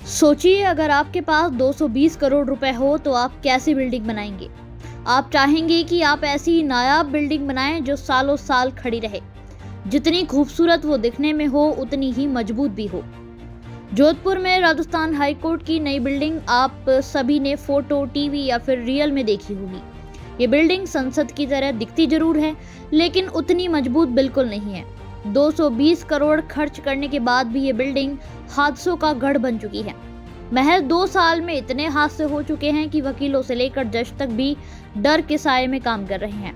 सोचिए, अगर आपके पास 220 करोड़ रुपए हो तो आप कैसी बिल्डिंग बनाएंगे। आप चाहेंगे कि आप ऐसी नायाब बिल्डिंग बनाएं जो सालों साल खड़ी रहे। जितनी खूबसूरत वो दिखने में हो उतनी ही मजबूत भी हो। जोधपुर में राजस्थान हाई कोर्ट की नई बिल्डिंग आप सभी ने फोटो, टीवी या फिर रियल में देखी होगी। ये बिल्डिंग संसद की तरह दिखती जरूर है, लेकिन उतनी मजबूत बिल्कुल नहीं है। 220 करोड़ खर्च करने के बाद भी ये बिल्डिंग हादसों का गढ़ बन चुकी है। महज 2 साल में इतने हादसे हो चुके हैं कि वकीलों से लेकर जज तक भी डर के साए में काम कर रहे हैं।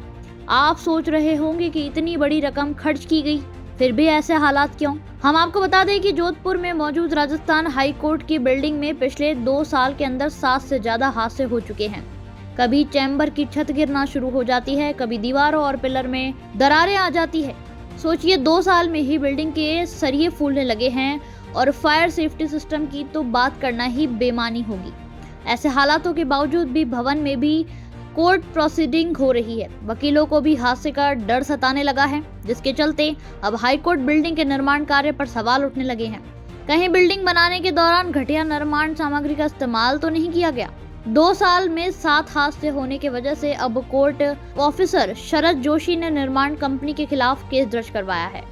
आप सोच रहे होंगे कि इतनी बड़ी रकम खर्च की गई, फिर भी ऐसे हालात क्यों? हम आपको बता दें कि जोधपुर में मौजूद राजस्थान हाई कोर्ट की बिल्डिंग में पिछले 2 साल के अंदर 7 से ज्यादा हादसे हो चुके हैं। कभी चैम्बर की छत गिरना शुरू हो जाती है, कभी दीवारों और पिलर में दरारें आ जाती है। सोचिए, 2 साल में ही बिल्डिंग के सरिये फूलने लगे हैं और फायर सेफ्टी सिस्टम की तो बात करना ही बेमानी होगी। ऐसे हालातों के बावजूद भी भवन में भी कोर्ट प्रोसीडिंग हो रही है। वकीलों को भी हादसे का डर सताने लगा है, जिसके चलते अब हाईकोर्ट बिल्डिंग के निर्माण कार्य पर सवाल उठने लगे हैं। कहीं बिल्डिंग बनाने के दौरान घटिया निर्माण सामग्री का इस्तेमाल तो नहीं किया गया। 2 साल में 7 हादसे होने की वजह से अब कोर्ट ऑफिसर शरद जोशी ने निर्माण कंपनी के खिलाफ केस दर्ज करवाया है।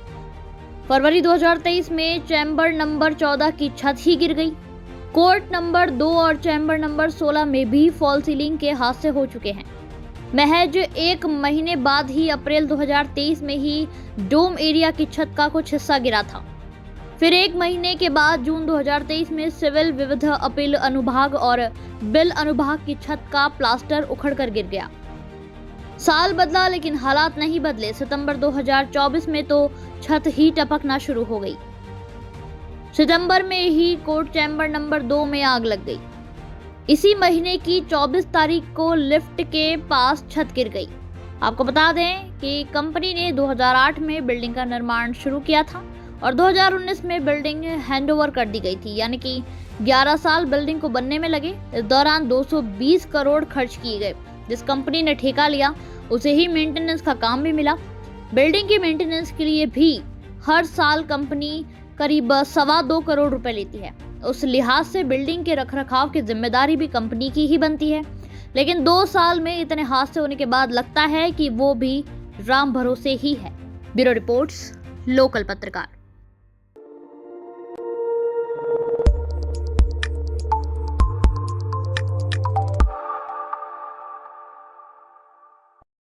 फरवरी 2023 में चैम्बर नंबर 14 की छत ही गिर गई। कोर्ट नंबर 2 और चैम्बर नंबर 16 में भी फॉल सीलिंग के हादसे हो चुके हैं। महज 1 महीने बाद ही अप्रैल 2023 में ही डोम एरिया की छत का कुछ हिस्सा गिरा था। फिर 1 महीने के बाद जून 2023 में सिविल विविध अपील अनुभाग और बिल अनुभाग की छत का प्लास्टर उखड़कर गिर गया। साल बदला लेकिन हालात नहीं बदले। सितंबर 2024 में तो छत ही टपकना शुरू हो गई। सितंबर में ही कोर्ट चैम्बर नंबर 2 में आग लग गई। इसी महीने की 24 तारीख को लिफ्ट के पास छत गिर गई। आपको बता दें कि कंपनी ने 2008 में बिल्डिंग का निर्माण शुरू किया था और 2019 में बिल्डिंग हैंडओवर कर दी गई थी, यानी कि 11 साल बिल्डिंग को बनने में लगे। इस दौरान 220 करोड़ खर्च किए गए। जिस कंपनी ने ठेका लिया उसे ही मेंटेनेंस का काम भी मिला। बिल्डिंग की मेंटेनेंस के लिए भी हर साल कंपनी करीब 2.25 करोड़ रुपए लेती है। उस लिहाज से बिल्डिंग के रखरखाव की जिम्मेदारी भी कंपनी की ही बनती है। लेकिन 2 साल में इतने हादसे होने के बाद लगता है कि वो भी राम भरोसे ही है। ब्यूरो रिपोर्ट्स, लोकल पत्रकार।